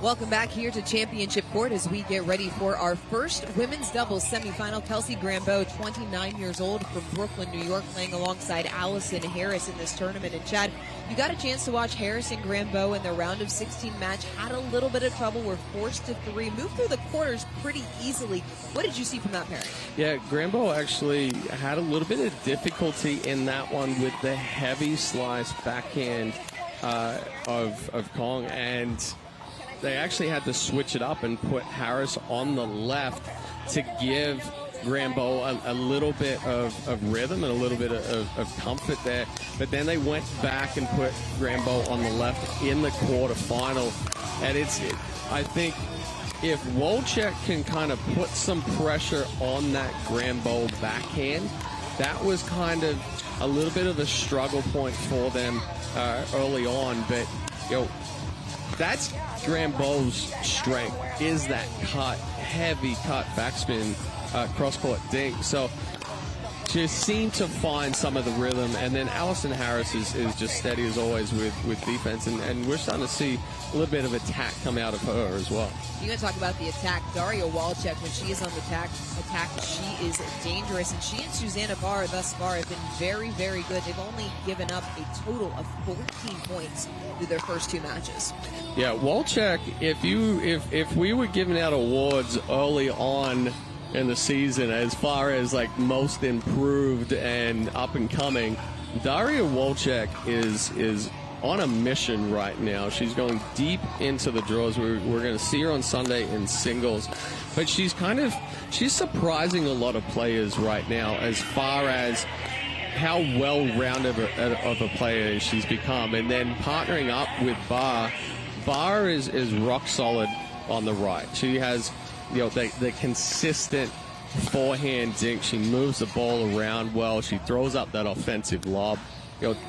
Welcome back here to Championship Court as we get ready for our first women's doubles semifinal. Kelsey Grambeau, 29 years old, from Brooklyn, New York, playing alongside Allison Harris in this tournament. And Chad, you got a chance to watch Harris and Grambeau in their round of 16 match. Had a little bit of trouble, were forced to three, moved through the quarters pretty easily. What did you see from that pairing? Yeah, Grambeau actually had a little bit of difficulty in that one with the heavy slice backhand of Kong, and they actually had to switch it up and put Harris on the left to give Grambeau a little bit of rhythm and a little bit of comfort there. But then they went back and put Grambeau on the left in the quarterfinal. And I think if Walczak can kind of put some pressure on that Grambeau backhand, that was kind of a little bit of a struggle point for them early on. But, that's Grambeau's strength, is that cut, heavy cut backspin cross-court dink. So just seemed to find some of the rhythm. And then Allison Harris is just steady as always with defense. And we're starting to see a little bit of attack come out of her as well. You're going to talk about the attack. Daria Walczak, when she is on the attack, she is dangerous. And she and Susanna Barr thus far have been very, very good. They've only given up a total of 14 points through their first two matches. Yeah, Walczak, if we were giving out awards early on in the season as far as like most improved and up and coming, Daria Walczak is on a mission right now. She's going deep into the draws. We're going to see her on Sunday in singles, but she's surprising a lot of players right now as far as how well-rounded of a player she's become. And then partnering up with Barr. Barr is rock solid on the right. She has the consistent forehand dink. She moves the ball around well. She throws up that offensive lob.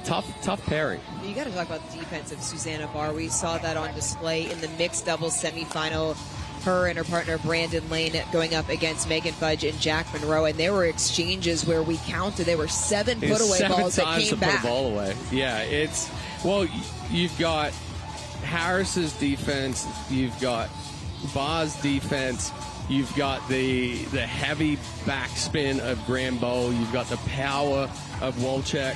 Tough pairing. You got to talk about the defense of Susanna Barr. We saw that on display in the mixed doubles semifinal. Her and her partner Brandon Lane going up against Megan Fudge and Jack Monroe, and there were exchanges where we counted there were 7 put-away balls that came back. Put a ball away. Yeah, you've got Harris's defense, you've got Barr's defense, you've got the heavy backspin of Grambeau, you've got the power of Walczak.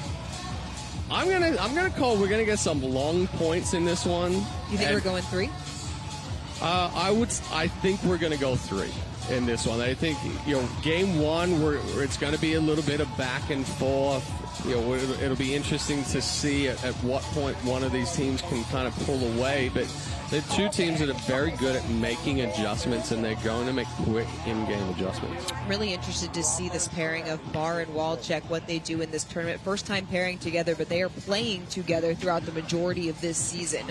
I'm gonna call. We're gonna get some long points in this one. You think we're going 3? I think we're gonna go 3 in this one. I think game 1 it's gonna be a little bit of back and forth. It'll be interesting to see at what point one of these teams can kind of pull away. But they're two teams that are very good at making adjustments, and they're going to make quick in-game adjustments. Really interested to see this pairing of Barr and Walczak, what they do in this tournament. First time pairing together, but they are playing together throughout the majority of this season,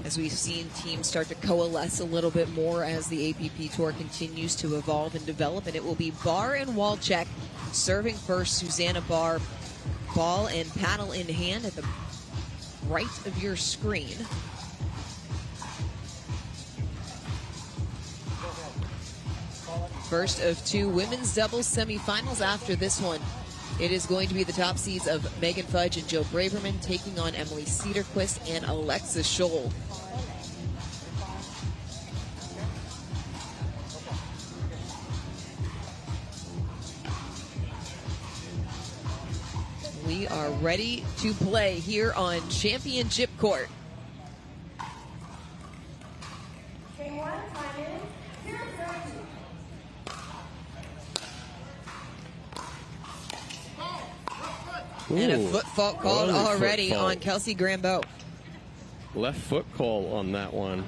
as we've seen teams start to coalesce a little bit more as the APP Tour continues to evolve and develop. And it will be Barr and Walczak serving first. Susanna Barr, ball and paddle in hand at the right of your screen. First of 2 women's doubles semifinals after this one. It is going to be the top seeds of Megan Fudge and Jill Braverman taking on Emily Cedarquist and Alexa Scholl. We are ready to play here on Championship Court. And a foot fault called already on Kelsey Grambeau. Left foot call on that one.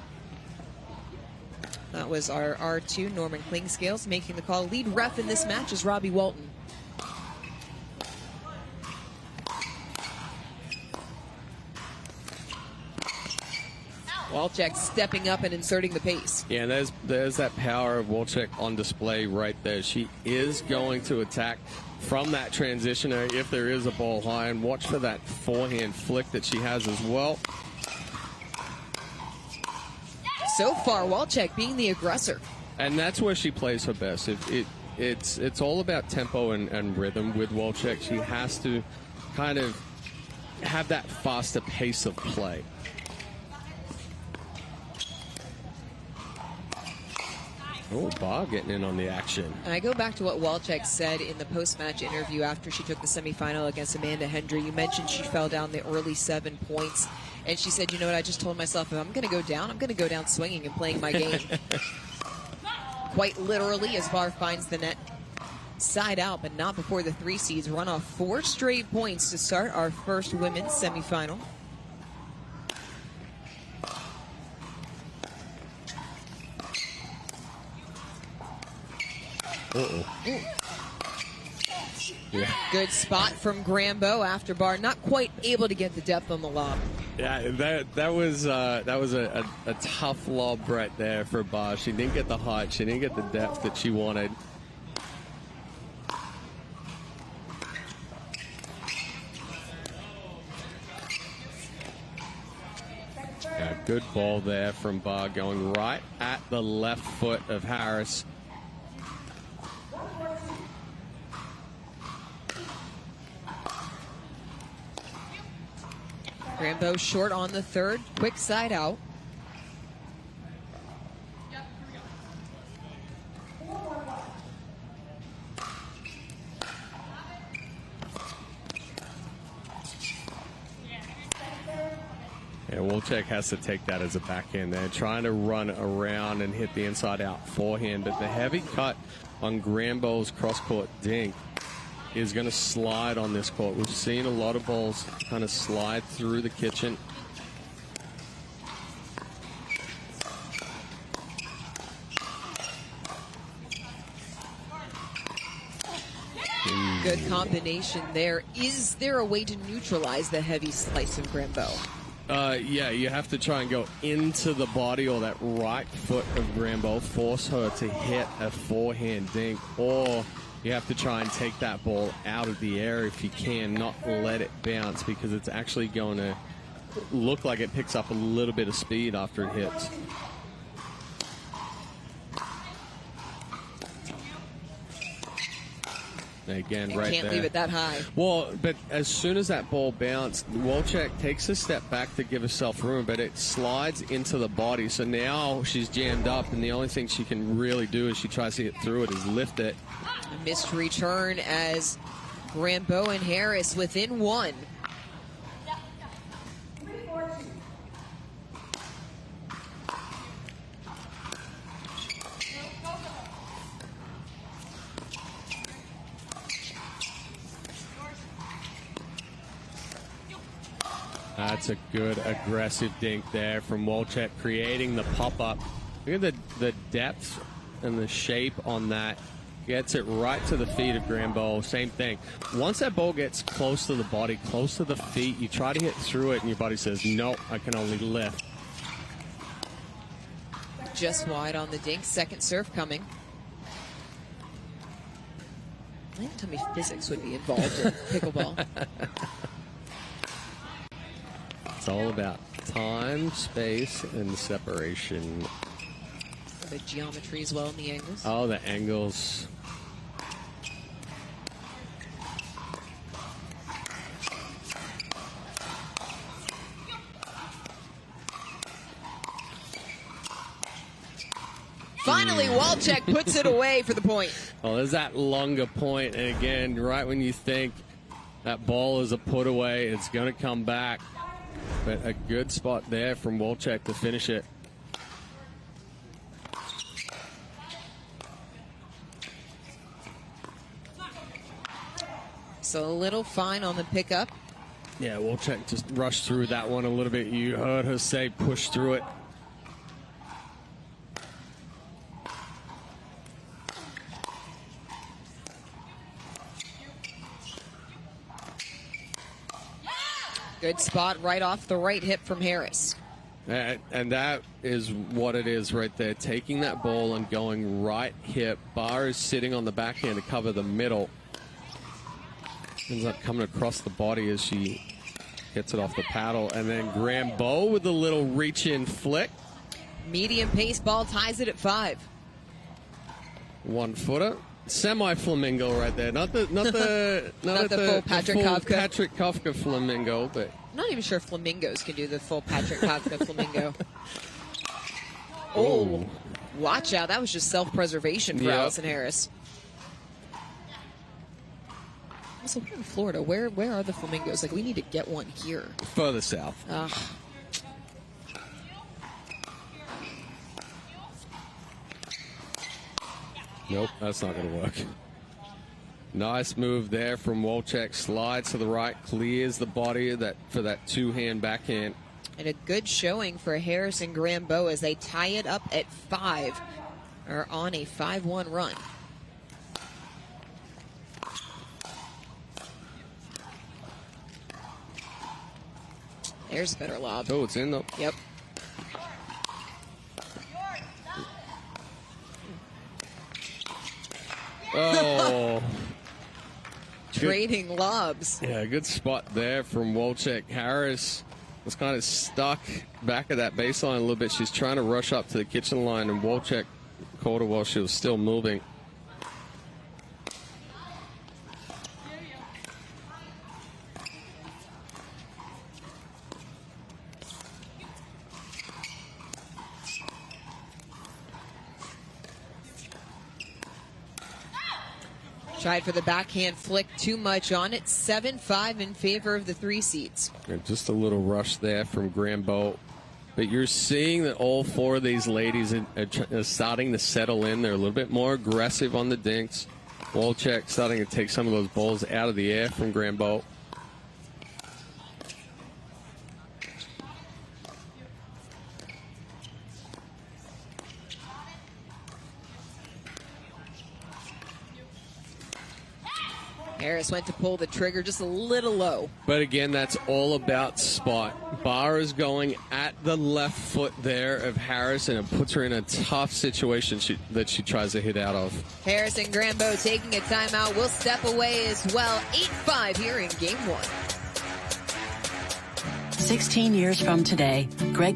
That was our R2, Norman Klingscales, making the call. Lead ref in this match is Robbie Walton. Walczak stepping up and inserting the pace. Yeah, and there's that power of Walczak on display right there. She is going to attack from that transitioner if there is a ball high, and watch for that forehand flick that she has as well. So far, Walczak being the aggressor. And that's where she plays her best. It's all about tempo and rhythm with Walczak. She has to kind of have that faster pace of play. Oh, Barr getting in on the action. And I go back to what Walczak said in the post-match interview after she took the semifinal against Amanda Hendry. You mentioned she fell down the early 7 points. And she said, you know what, I just told myself, if I'm going to go down, I'm going to go down swinging and playing my game. Quite literally, as Barr finds the net side out, but not before the 3 seeds run off 4 straight points to start our first women's semifinal. Yeah. Good spot from Grambeau after Barr, not quite able to get the depth on the lob. Yeah, that was a tough lob right there for Barr. She didn't get the height, she didn't get the depth that she wanted. Yeah, good ball there from Barr, going right at the left foot of Harris. Grambeau short on the third, quick side out. Yeah, Walczak has to take that as a backhand there, trying to run around and hit the inside out forehand, but the heavy cut on Grambeau's cross-court dink is going to slide on this court. We've seen a lot of balls kind of slide through the kitchen. Good combination there. Is there a way to neutralize the heavy slice of Grambeau? Yeah, you have to try and go into the body or that right foot of Grambeau, force her to hit a forehand dink, or you have to try and take that ball out of the air if you can, not let it bounce, because it's actually going to look like it picks up a little bit of speed after it hits. Again, right there. Can't leave it that high. Well, but as soon as that ball bounced, Walczak takes a step back to give herself room, but it slides into the body. So now she's jammed up, and the only thing she can really do as she tries to get through it is lift it. A missed return as Grambeau and Harris within 1. That's a good aggressive dink there from Walczak, creating the pop-up. Look at the depth and the shape on that. Gets it right to the feet of Grambeau. Same thing. Once that ball gets close to the body, close to the feet, you try to hit through it, and your body says, no, I can only lift. Just wide on the dink. Second serve coming. I didn't tell me physics would be involved in pickleball. It's all about time, space, and separation. The geometry as well and the angles. Oh, the angles. Finally, Walczak puts it away for the point. Well, there's that longer point, and again, right when you think that ball is a put away, it's going to come back. But a good spot there from Walczak to finish it. So a little fine on the pickup. Yeah, Walczak just rushed through that one a little bit. You heard her say push through it. Good spot right off the right hip from Harris. And that is what it is right there. Taking that ball and going right hip. Barr is sitting on the backhand to cover the middle. Ends up coming across the body as she gets it off the paddle. And then Grambeau with a little reach-in flick. Medium pace ball ties it at 5. 1-footer. Semi-flamingo right there. Not the full Patrick Kafka. Patrick Kafka flamingo, but I'm not even sure if flamingos can do the full Patrick Kafka flamingo. Oh, Watch out. That was just self-preservation for Allison Harris. Also, we're in Florida. Where are the flamingos? Like, we need to get one here. Further south. Nope, that's not going to work. Nice move there from Walczak. Slides to the right, clears the body for that two-hand backhand. And a good showing for Harris and Grambeau as they tie it up at 5, or on a 5-1 run. There's a better lob. Oh, it's in though. Yep. Oh. Trading lobs. Yeah, good spot there from Walczak. Harris was kind of stuck back of that baseline a little bit. She's trying to rush up to the kitchen line, and Walczak caught her while she was still moving. Tried for the backhand flick, too much on it. 7-5 in favor of the 3 seeds. Just a little rush there from Grambeau. But you're seeing that all 4 of these ladies are starting to settle in. They're a little bit more aggressive on the dinks. Walczak starting to take some of those balls out of the air from Grambeau. Harris went to pull the trigger just a little low. But again, that's all about spot. Barr is going at the left foot there of Harris, and it puts her in a tough situation that she tries to hit out of. Harris and Grambeau taking a timeout. Will step away as well. 8-5 here in game 1. 16 years from today, Greg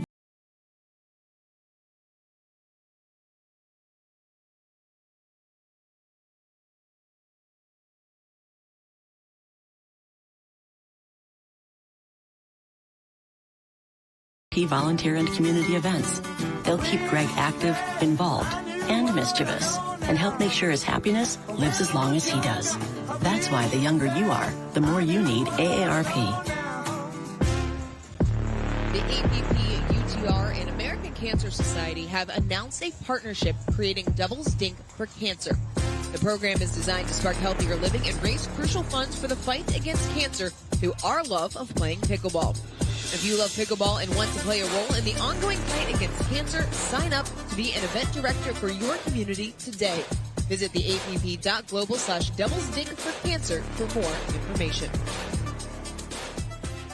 volunteer and community events. They'll keep Greg active, involved, and mischievous, and help make sure his happiness lives as long as he does. That's why the younger you are, the more you need AARP. The APP, UTR, and American Cancer Society have announced a partnership creating Doubles Dink for Cancer. The program is designed to spark healthier living and raise crucial funds for the fight against cancer through our love of playing pickleball. If you love pickleball and want to play a role in the ongoing fight against cancer, sign up to be an event director for your community today. Visit the app.global/doublesdink for cancer for more information.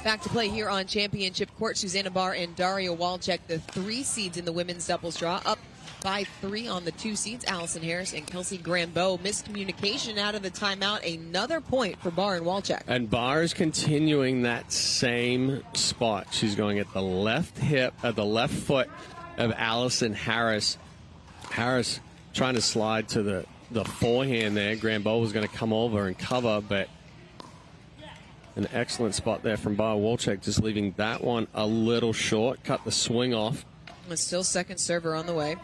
Back to play here on Championship Court. Susanna Barr and Daria Walczak, the 3 seeds in the women's doubles draw, up by 3 on the 2 seeds. Allison Harris and Kelsey Grambeau. Miscommunication out of the timeout. Another point for Barr and Walczak. And Barr is continuing that same spot. She's going at the left hip, at the left foot of Allison Harris. Harris trying to slide to the forehand there. Grambeau was going to come over and cover, but an excellent spot there from Barr. Walczak just leaving that one a little short. Cut the swing off. It's still second server on the way.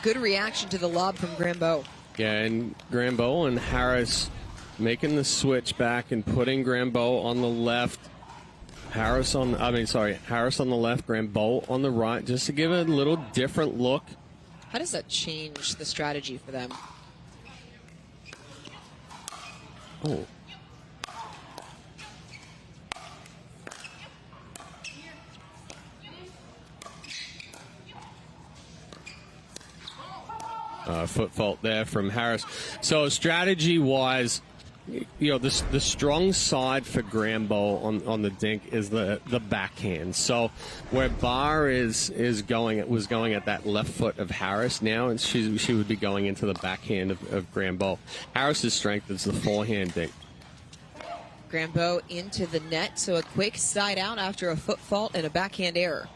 Good reaction to the lob from Grambeau. Yeah, and Grambeau and Harris making the switch back and putting Grambeau on the left. Harris on the left, Grambeau on the right, just to give it a little different look. How does that change the strategy for them? Oh. Foot fault there from Harris. So strategy-wise, you know, the strong side for Grambeau on the dink is the backhand. So where Barr was going at that left foot of Harris now, and she would be going into the backhand of Grambeau. Harris's strength is the forehand dink. Grambeau into the net, so a quick side out after a foot fault and a backhand error.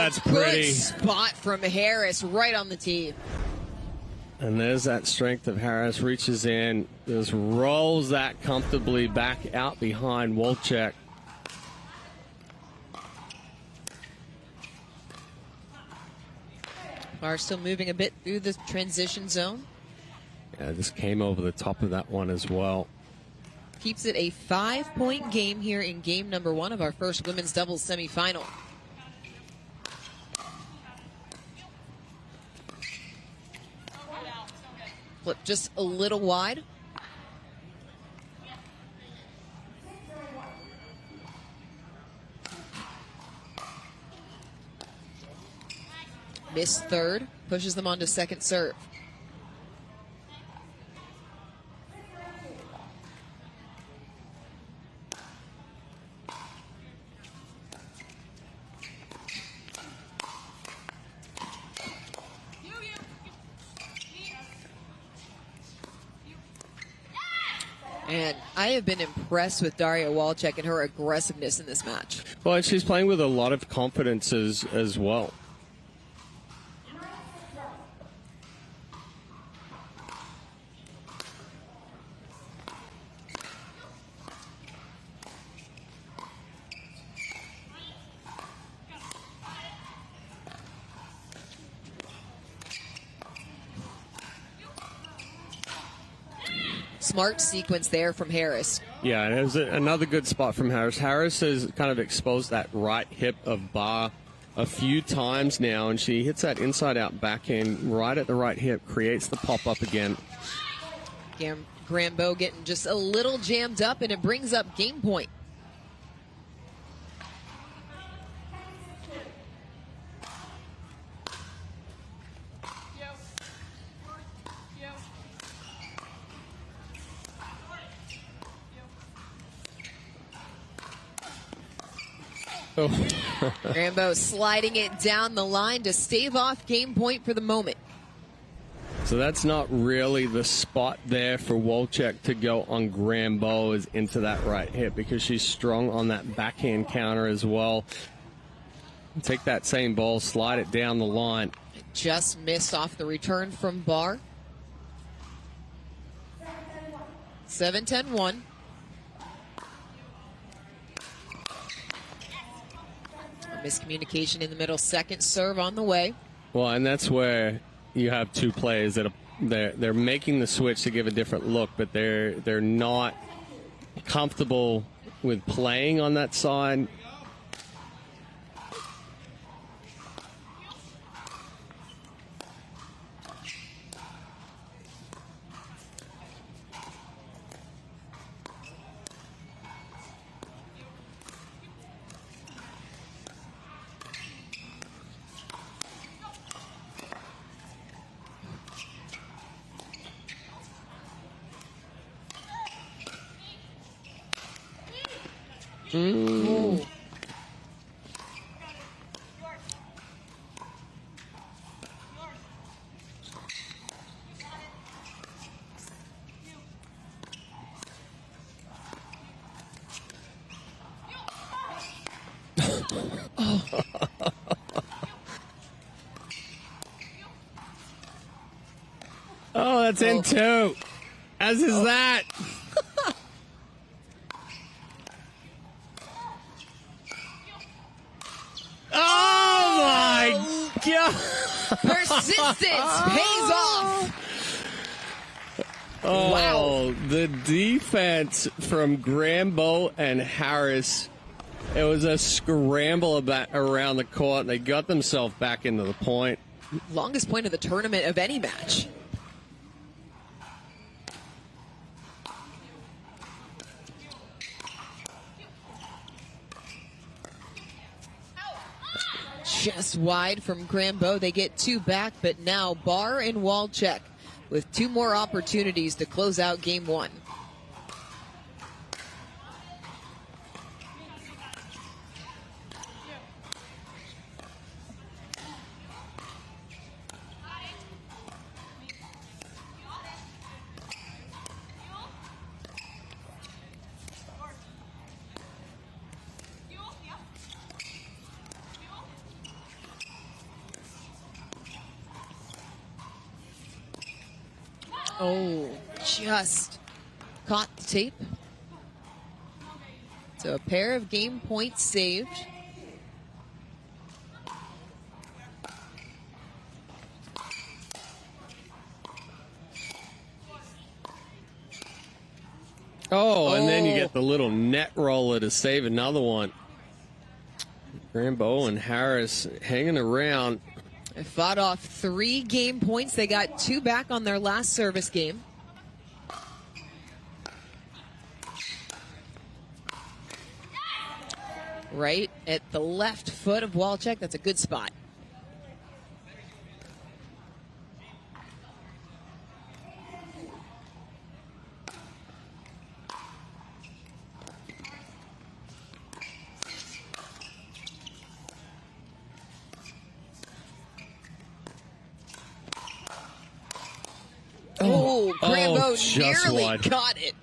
that's pretty. Good spot from Harris right on the tee. And there's that strength of Harris. Reaches in, just rolls that comfortably back out behind Walczak. Barr still moving a bit through the transition zone. Yeah, just came over the top of that one as well. Keeps it a 5-point game here in game number 1 of our first women's doubles semifinal. Flip just a little wide. Missed third, pushes them on to second serve. And I have been impressed with Daria Walczak and her aggressiveness in this match. Well, she's playing with a lot of confidence as well. Smart sequence there from Harris. Yeah, and it was another good spot from Harris. Harris has kind of exposed that right hip of Barr a few times now, and she hits that inside-out backhand right at the right hip, creates the pop-up again. Grambeau getting just a little jammed up, and it brings up game point. Oh. Grambeau sliding it down the line to stave off game point for the moment. So that's not really the spot there for Walczak to go on Grambeau, is into that right hip, because she's strong on that backhand counter as well. Take that same ball, slide it down the line. Just missed off the return from Barr. 7-10-1. Miscommunication in the middle. Second serve on the way. Well, and that's where you have two players that they're making the switch to give a different look, but they're not comfortable with playing on that side. Ooh. Oh, that's in two. As is that. Oh, my God. Persistence pays off. Oh, Wow. The defense from Grambeau and Harris. It was a scramble around the court. They got themselves back into the point. Longest point of the tournament of any match. Just wide from Grambeau. They get two back, but now Barr and Walczak with two more opportunities to close out game one. Oh, just caught the tape. So a pair of game points saved. Oh, and then you get the little net roller to save another one. Grambeau and Harris hanging around. They fought off 3 game points. They got 2 back on their last service game. Right at the left foot of Walczak. That's a good spot. Oh, Grambeau nearly caught it.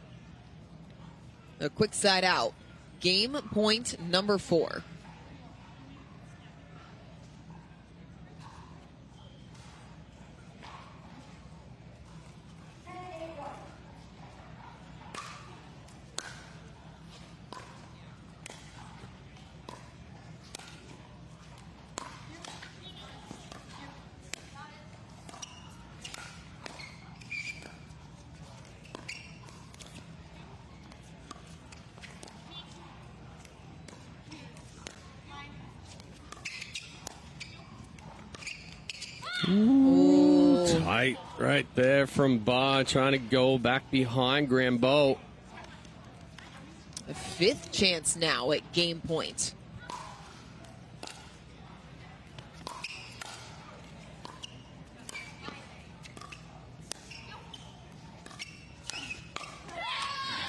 A quick side out. Game point number 4. Ooh, tight right there from Barr, trying to go back behind Grambeau. A 5th chance now at game point.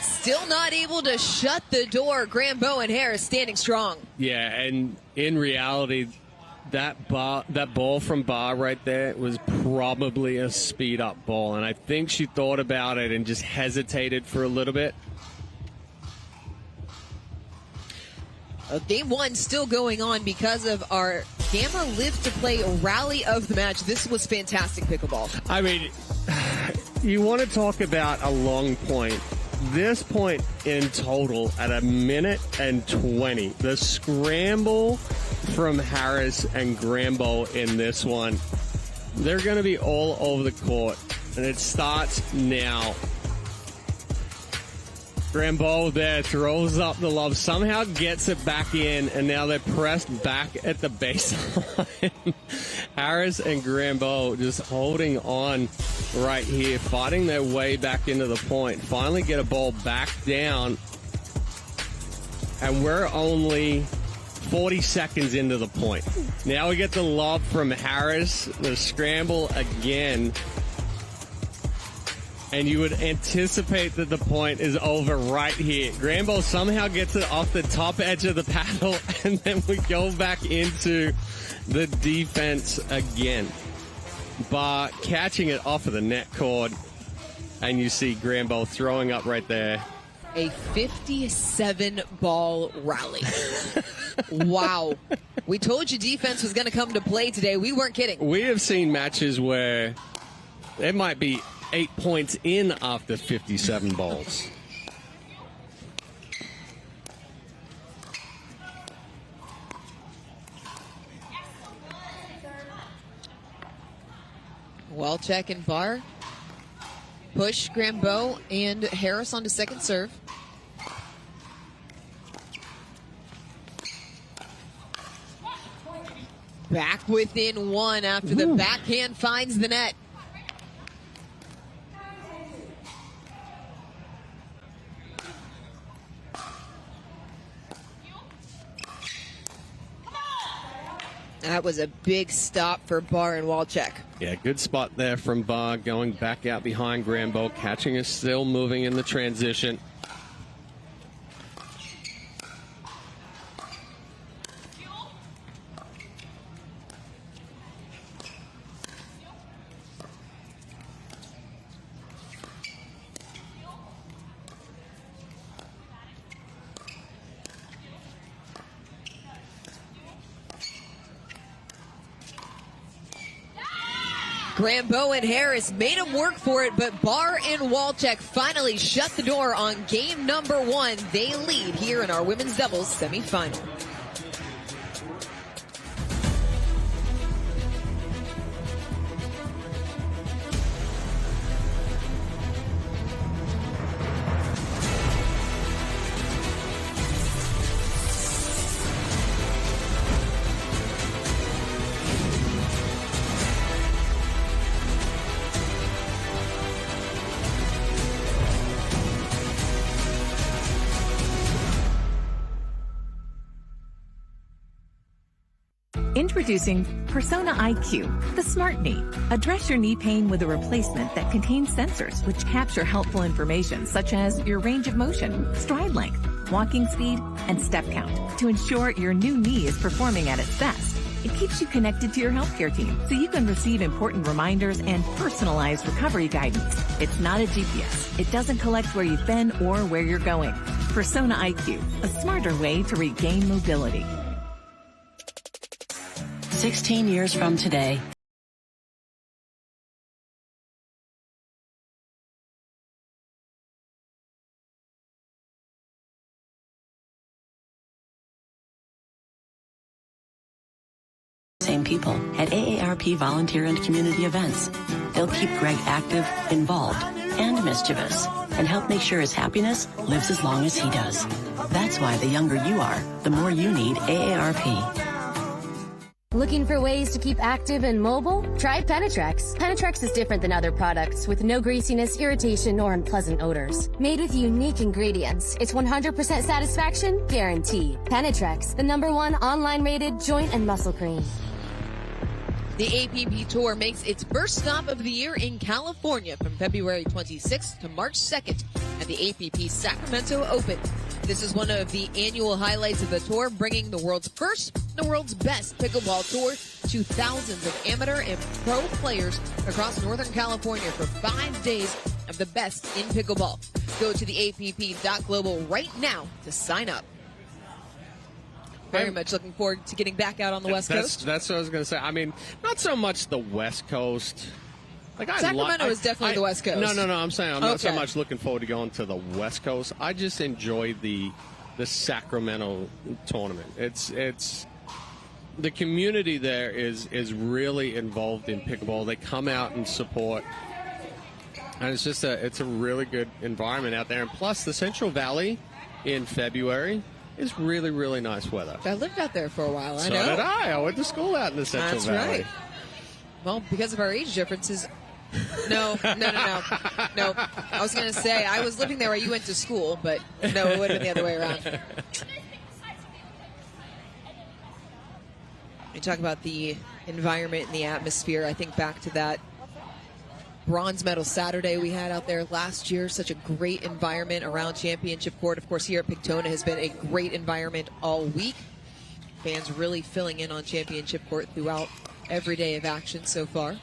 Still not able to shut the door. Grambeau and Harris standing strong. Yeah, and in reality, that ball from Barr right there was probably a speed-up ball, and I think she thought about it and just hesitated for a little bit. Game 1 still going on because of our Gamma Live to Play rally of the match. This was fantastic pickleball. I mean, you want to talk about a long point. This point in total at 1:20. The scramble from Harris and Grambeau in this one. They're going to be all over the court, and it starts now. Grambeau there throws up the lob, somehow gets it back in, and now they're pressed back at the baseline. Harris and Grambeau just holding on right here, fighting their way back into the point. Finally get a ball back down, and we're only 40 seconds into the point. Now we get the lob from Harris, the scramble again. And you would anticipate that the point is over right here. Grambeau somehow gets it off the top edge of the paddle, and then we go back into the defense again. Barr catching it off of the net cord, and you see Grambeau throwing up right there. A 57-ball rally. Wow. We told you defense was going to come to play today. We weren't kidding. We have seen matches where it might be 8 points in after 57 balls. Walczak and Barr push Grambeau and Harris onto second serve. Back within 1 after the backhand finds the net. That was a big stop for Barr and Walczak. Yeah, good spot there from Barr, going back out behind Grambeau, catching us still moving in the transition. Grambeau and Harris made them work for it, but Barr and Walczak finally shut the door on game number 1. They lead here in our women's doubles semifinal. Introducing Persona IQ, the smart knee. Address your knee pain with a replacement that contains sensors which capture helpful information such as your range of motion, stride length, walking speed, and step count to ensure your new knee is performing at its best. It keeps you connected to your healthcare team so you can receive important reminders and personalized recovery guidance. It's not a GPS. It doesn't collect where you've been or where you're going. Persona IQ, a smarter way to regain mobility. 16 years from today, same people at AARP volunteer and community events. They'll keep Greg active, involved, and mischievous, and help make sure his happiness lives as long as he does. That's why the younger you are, the more you need AARP. Looking for ways to keep active and mobile? Try Penetrex. Penetrex is different than other products with no greasiness, irritation, or unpleasant odors. Made with unique ingredients, it's 100% satisfaction guaranteed. Penetrex, the #1 online rated joint and muscle cream. The APP Tour makes its first stop of the year in California from February 26th to March 2nd at the APP Sacramento Open. This is one of the annual highlights of the tour, bringing the world's first, the world's best pickleball tour to thousands of amateur and pro players across Northern California for 5 days of the best in pickleball. Go to the app.global right now to sign up. Very much looking forward to getting back out on the West Coast. That's what I was going to say. I mean, not so much the West Coast. Like Sacramento is definitely the West Coast. No. I'm saying I'm not so much looking forward to going to the West Coast. I just enjoy the Sacramento tournament. It's the community there is really involved in pickleball. They come out and support, and it's a really good environment out there. And plus, the Central Valley in February is really, really nice weather. I lived out there for a while. So did I. I went to school out in the Central Valley. That's right. Well, because of our age differences. No. I was going to say, I was living there where you went to school, but no, it would have been the other way around. You talk about the environment and the atmosphere. I think back to that bronze medal Saturday we had out there last year. Such a great environment around Championship Court. Of course, here at Daytona has been a great environment all week. Fans really filling in on Championship Court throughout every day of action so far.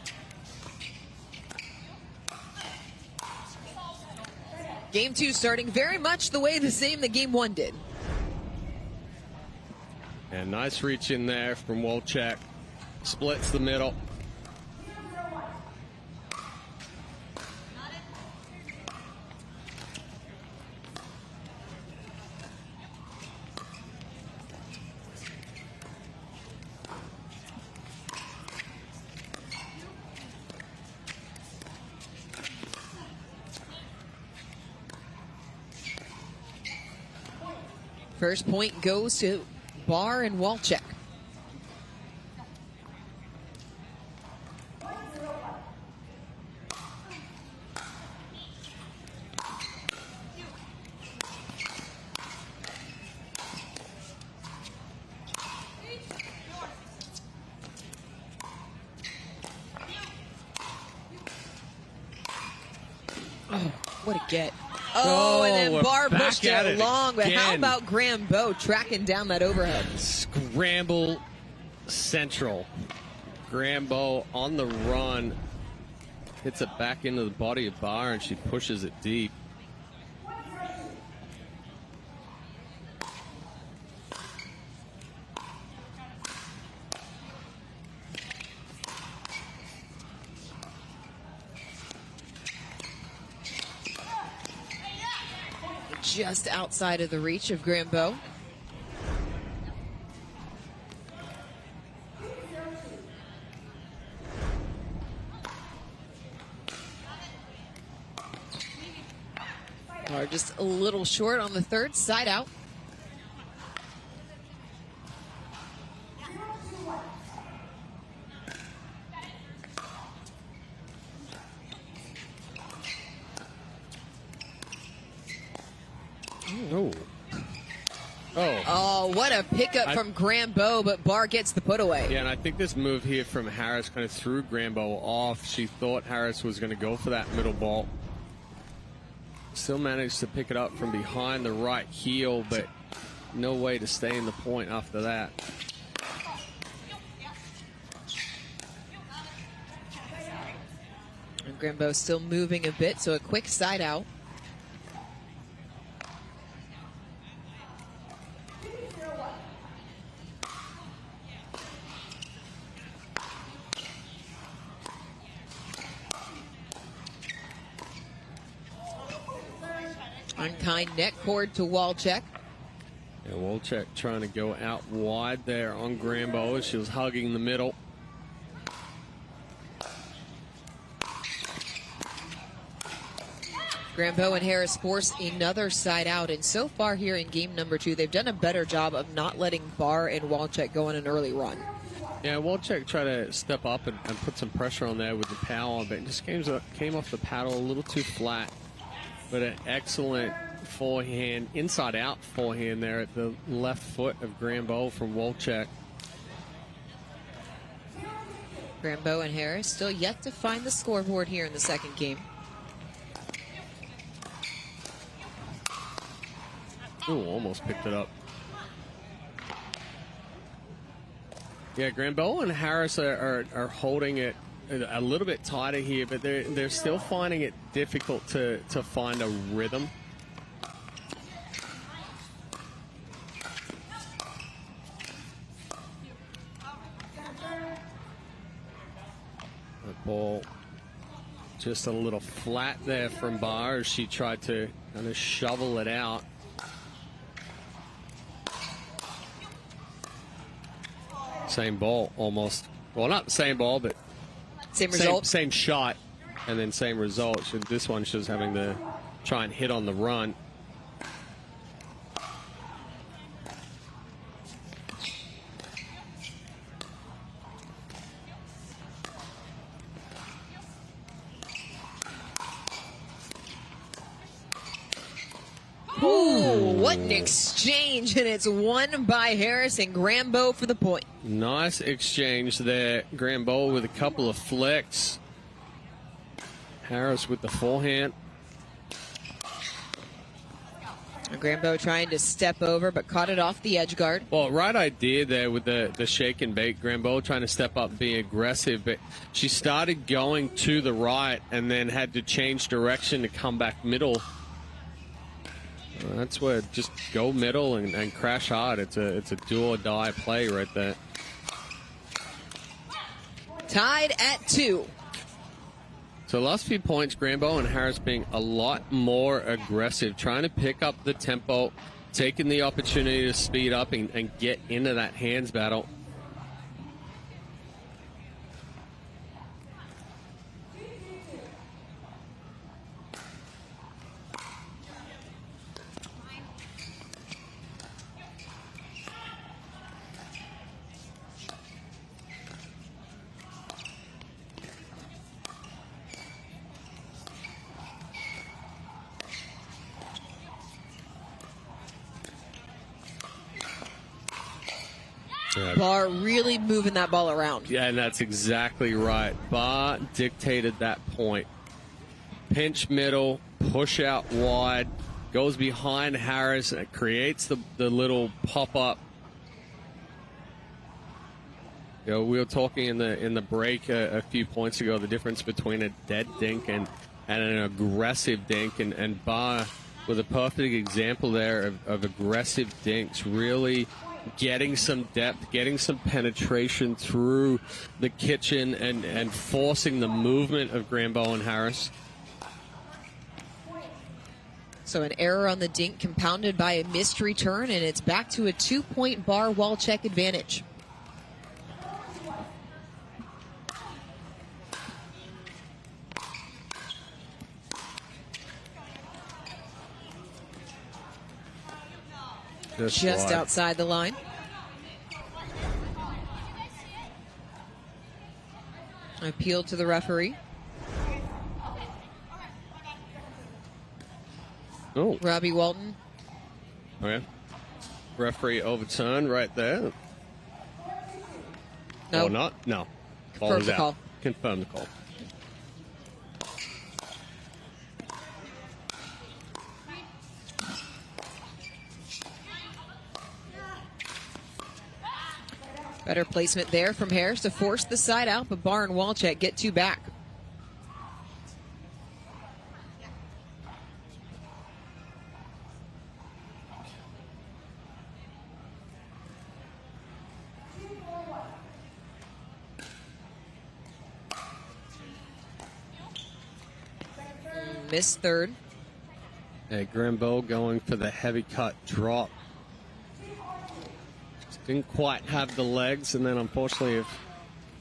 Game 2 starting very much the way the same that Game 1 did. And nice reach in there from Walczak. Splits the middle. First point goes to Barr and Walczak. Oh, what a get. Oh, and then Barr pushed it long. But how about Grambeau tracking down that overhead? Scramble central. Grambeau on the run. Hits it back into the body of Barr, and she pushes it deep. just outside of the reach of Grambeau. Barr just a little short on the third, side out. Oh. Oh, what a pickup from Grambeau, but Barr gets the put away. Yeah, and I think this move here from Harris kind of threw Grambeau off. She thought Harris was going to go for that middle ball. Still managed to pick it up from behind the right heel, but no way to stay in the point after that. And Grambeau still moving a bit, so a quick side out. Unkind neck cord to Walczak. Yeah, Walczak trying to go out wide there on Grambeau as she was hugging the middle. Grambeau and Harris force another side out, and so far here in game number 2, they've done a better job of not letting Barr and Walczak go on an early run. Yeah, Walczak tried to step up and put some pressure on there with the power, but it just came off the paddle a little too flat. But an excellent forehand, inside-out forehand there at the left foot of Grambeau from Walczak. Grambeau and Harris still yet to find the scoreboard here in the second game. Ooh, almost picked it up. Yeah, Grambeau and Harris are holding it a little bit tighter here, but they're still finding it difficult to find a rhythm. The ball just a little flat there from Barr as she tried to kind of shovel it out. Same ball almost. Well, not the same ball, but same result. Same shot, and then same result. This one, she was having to try and hit on the run. Ooh, what an exchange, and it's won by Harris and Grambeau for the point. Nice exchange there. Grambeau with a couple of flicks. Harris with the forehand. And Grambeau trying to step over, but caught it off the edge guard. Well, right idea there with the shake and bake. Grambeau trying to step up, being aggressive, but she started going to the right and then had to change direction to come back middle. That's where just go middle and crash hard. It's a do or die play right there. Tied at 2. So last few points, Grambeau and Harris being a lot more aggressive, trying to pick up the tempo, taking the opportunity to speed up and get into that hands battle. Barr really moving that ball around. Yeah, and that's exactly right. Barr dictated that point. Pinch middle, push out wide, goes behind Harris, and it creates the little pop-up. You know, we were talking in the break a few points ago, the difference between a dead dink and an aggressive dink, and Barr with a perfect example there of aggressive dinks, really getting some depth, getting some penetration through the kitchen and forcing the movement of Grambeau and Harris. So an error on the dink compounded by a missed return, and it's back to a 2-point Barr Walczak advantage. Just outside the line. Appeal to the referee. Oh, Robbie Walton. Okay. Referee overturned right there. No. Or not? No. Ball Confirm is the out. call. Confirm the call. Better placement there from Harris to force the side out, but Barr and Walczak get two back. Missed third. Hey, Grambeau going for the heavy cut drop. Just didn't quite have the legs, and then unfortunately, if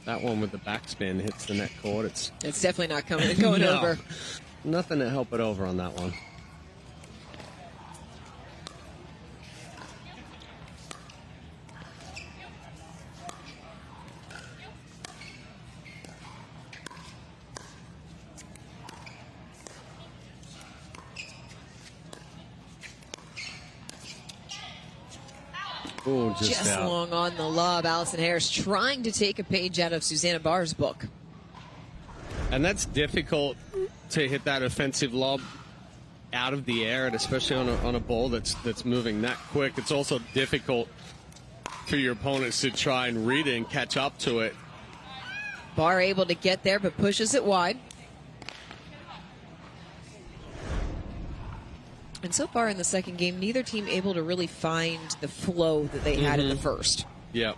that one with the backspin hits the net cord, it's definitely not going no. over. Nothing to help it over on that one. Ooh, just out. Long on the lob. Allison Harris trying to take a page out of Susanna Barr's book. And that's difficult to hit that offensive lob out of the air, and especially on a ball that's moving that quick. It's also difficult for your opponents to try and read it and catch up to it. Barr able to get there, but pushes it wide. And so far in the second game, neither team able to really find the flow that they had in the first. Yep.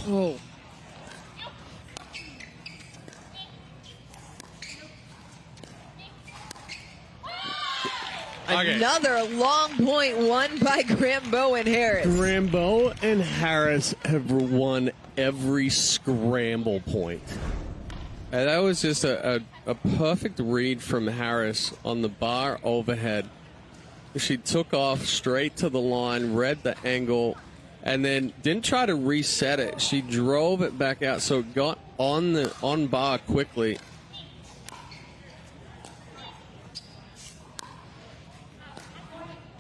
Oh. Okay. Another long point won by Grambeau and Harris. Grambeau and Harris have won every scramble point. And that was just a perfect read from Harris on the Barr overhead. She took off straight to the line, read the angle, and then didn't try to reset it. She drove it back out, so it got on Barr quickly.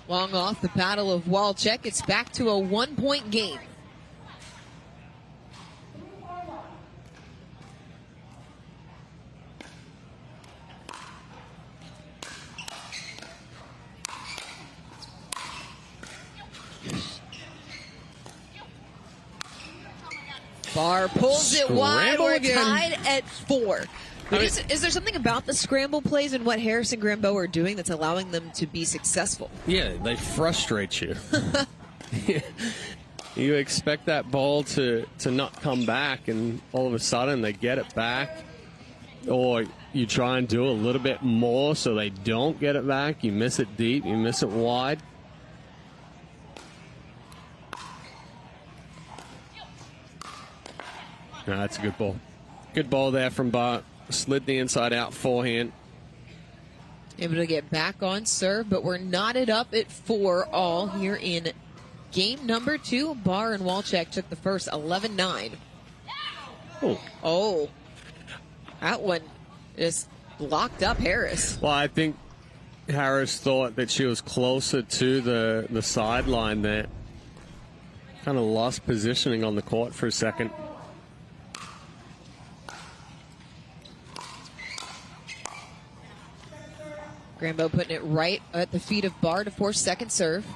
Long off the paddle of Walczak. It's back to a 1-point game. Barr pulls it wide. Scramble We're again. tied at 4. Is there something about the scramble plays and what Harris and Grambeau are doing that's allowing them to be successful? Yeah, they frustrate you. You expect that ball to not come back, and all of a sudden they get it back. Or you try and do a little bit more so they don't get it back. You miss it deep, you miss it wide. No, that's a good ball. Good ball there from Barr. Slid the inside out forehand. Able to get back on serve, but we're knotted up at 4 all here in game number 2. Barr and Walczak took the first 11-9. Oh. That one just locked up Harris. Well, I think Harris thought that she was closer to the sideline there. Kind of lost positioning on the court for a second. Grambeau putting it right at the feet of Barr to force second serve.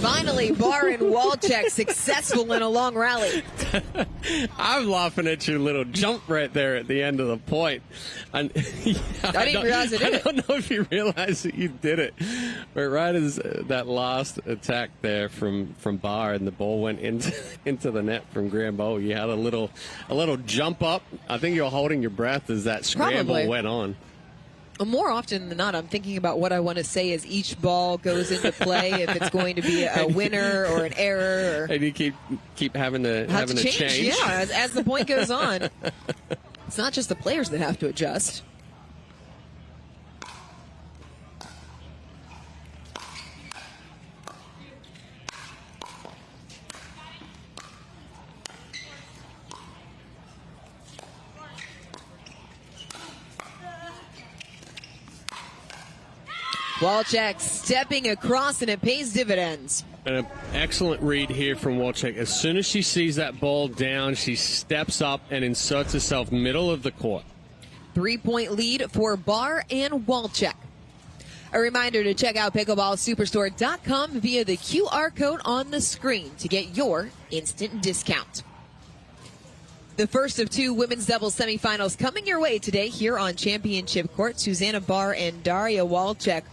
Finally, Barr and Walczak successful in a long rally. I'm laughing at your little jump right there at the end of the point. And, I didn't realize I did it. I don't know if you realize that you did it. But right as that last attack there from Barr and the ball went into the net from Grambeau, you had a little jump up. I think you were holding your breath as that scramble Probably went on. More often than not, I'm thinking about what I want to say as each ball goes into play, if it's going to be a winner or an error. And you keep having to change. Yeah, as the point goes on. It's not just the players that have to adjust. Walczak stepping across, and it pays dividends. An excellent read here from Walczak. As soon as she sees that ball down, she steps up and inserts herself middle of the court. 3-point lead for Barr and Walczak. A reminder to check out pickleballsuperstore.com via the QR code on the screen to get your instant discount. The first of two women's doubles semifinals coming your way today here on Championship Court. Susanna Barr and Daria Walczak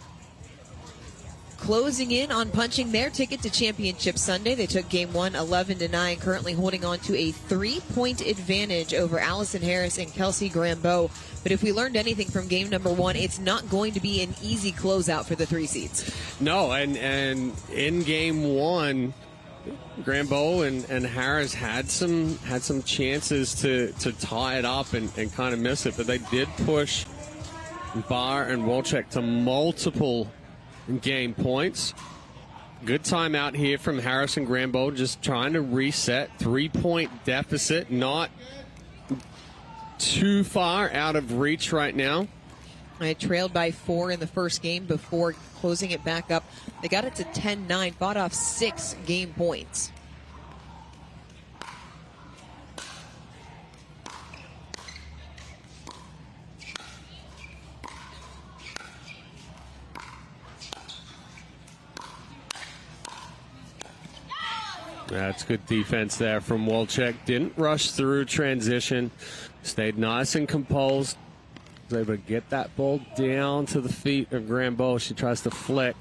closing in on punching their ticket to Championship Sunday. They took game one 11-9, currently holding on to a 3-point advantage over Allison Harris and Kelsey Grambeau. But if we learned anything from game number one, it's not going to be an easy closeout for the three seeds. No, and in game one, Grambeau and Harris had some chances to tie it up and kind of miss it, but they did push Barr and Walczak to multiple game points. Good timeout here from Harris and Grambeau, just trying to reset. 3-point deficit, not too far out of reach right now. I trailed by 4 in the first game before closing it back up. They got it to 10-9, fought off 6 game points. That's good defense there from Walczak. Didn't rush through transition. Stayed nice and composed. Was able to get that ball down to the feet of Grambeau. She tries to flick.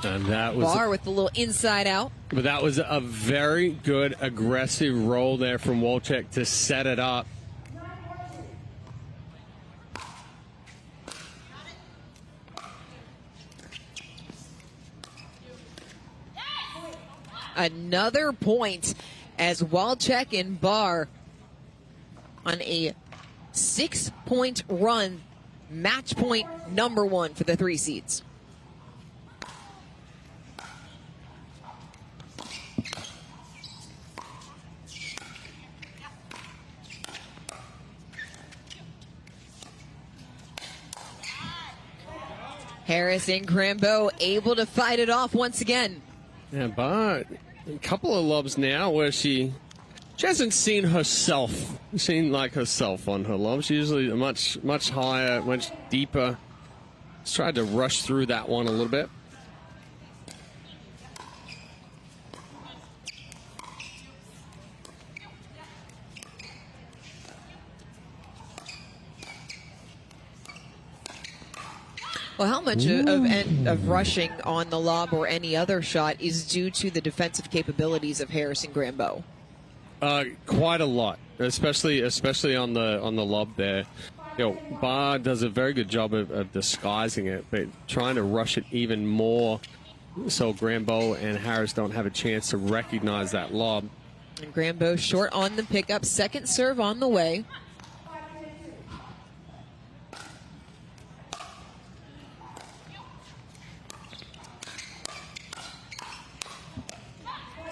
And that was Barr with the little inside out. But that was a very good aggressive roll there from Walczak to set it up. Another point as Walczak and Barr on a 6-point run, match point number 1 for the 3 seeds. Harris and Grambeau able to fight it off once again. Yeah, but a couple of lobs now where she hasn't seen herself on her lob. She's usually much higher, much deeper. Just tried to rush through that one a little bit. Well, how much of rushing on the lob or any other shot is due to the defensive capabilities of Harrison Grambeau? Quite a lot, especially on the lob there. Barr does a very good job of disguising it, but trying to rush it even more so Grambeau and Harris don't have a chance to recognize that lob. And Grambeau short on the pickup, second serve on the way.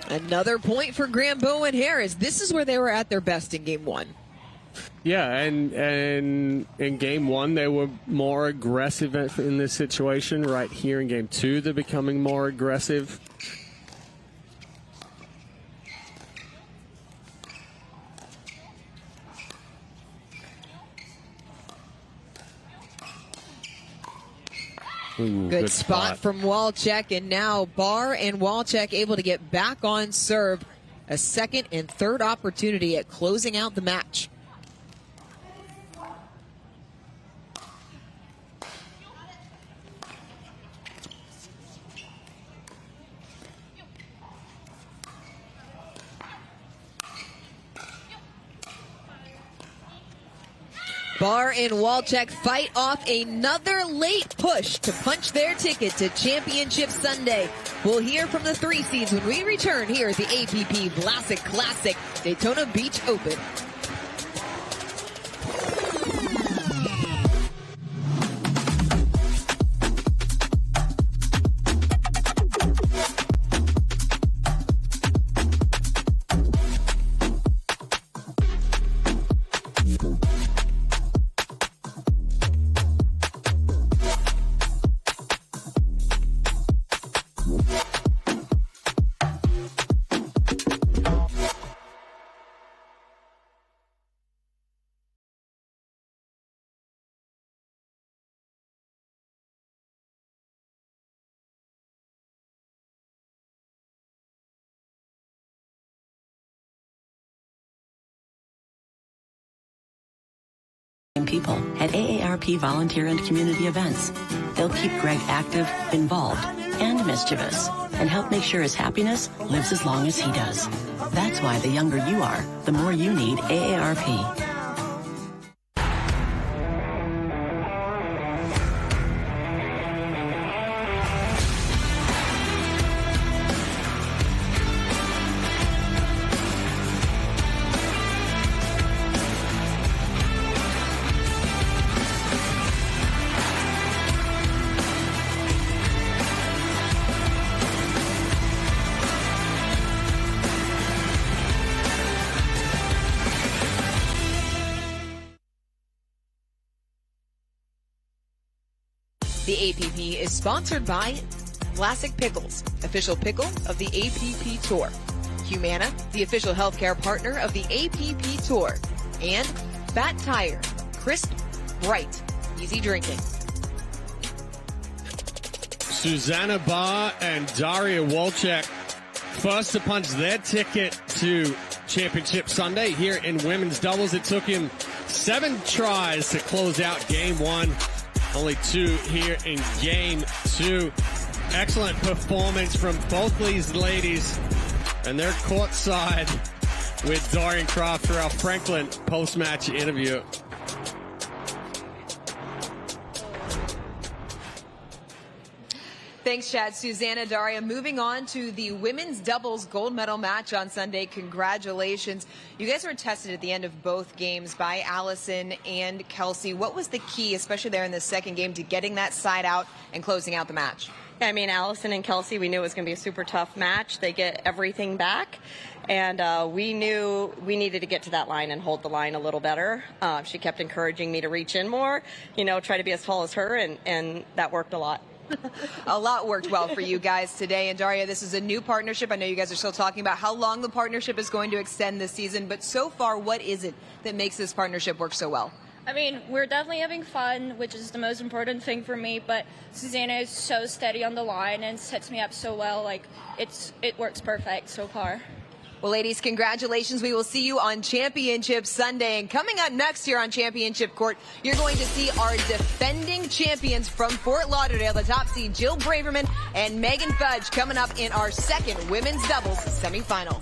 Another point for Grambeau and Harris. This is where they were at their best in game one. Yeah, and in game one, they were more aggressive in this situation. Right here in game two, they're becoming more aggressive. Ooh, good spot from Walczak, and now Barr and Walczak able to get back on serve. A second and third opportunity at closing out the match. Barr and Walczak fight off another late push to punch their ticket to Championship Sunday. We'll hear from the 3 seeds when we return here at the APP Vlasic Classic Daytona Beach Open. People at AARP volunteer and community events. They'll keep Greg active, involved, and mischievous, and help make sure his happiness lives as long as he does. That's why the younger you are, the more you need AARP. The APP is sponsored by Vlasic Pickles, official pickle of the APP Tour. Humana, the official healthcare partner of the APP Tour. And Fat Tire, crisp, bright, easy drinking. Susanna Barr and Daria Walczak first to punch their ticket to Championship Sunday here in women's doubles. It took him 7 tries to close out game one. Only 2 here in game 2. Excellent performance from both these ladies. And they're courtside with Dorian Kraft for our Franklin post-match interview. Thanks, Chad. Susanna, Daria. Moving on to the women's doubles gold medal match on Sunday. Congratulations. You guys were tested at the end of both games by Allison and Kelsey. What was the key, especially there in the second game, to getting that side out and closing out the match? I mean, Allison and Kelsey, we knew it was going to be a super tough match. They get everything back. And we knew we needed to get to that line and hold the line a little better. She kept encouraging me to reach in more, try to be as tall as her, and that worked a lot. A lot worked well for you guys today. And Daria, this is a new partnership. I know you guys are still talking about how long the partnership is going to extend this season, but so far, what is it that makes this partnership work so well? I mean, we're definitely having fun, which is the most important thing for me, but Susanna is so steady on the line and sets me up so well. Like, it works perfect so far. Well, ladies, congratulations. We will see you on Championship Sunday. And coming up next here on Championship Court, you're going to see our defending champions from Fort Lauderdale, the top seed Jill Braverman and Megan Fudge, coming up in our second women's doubles semifinal.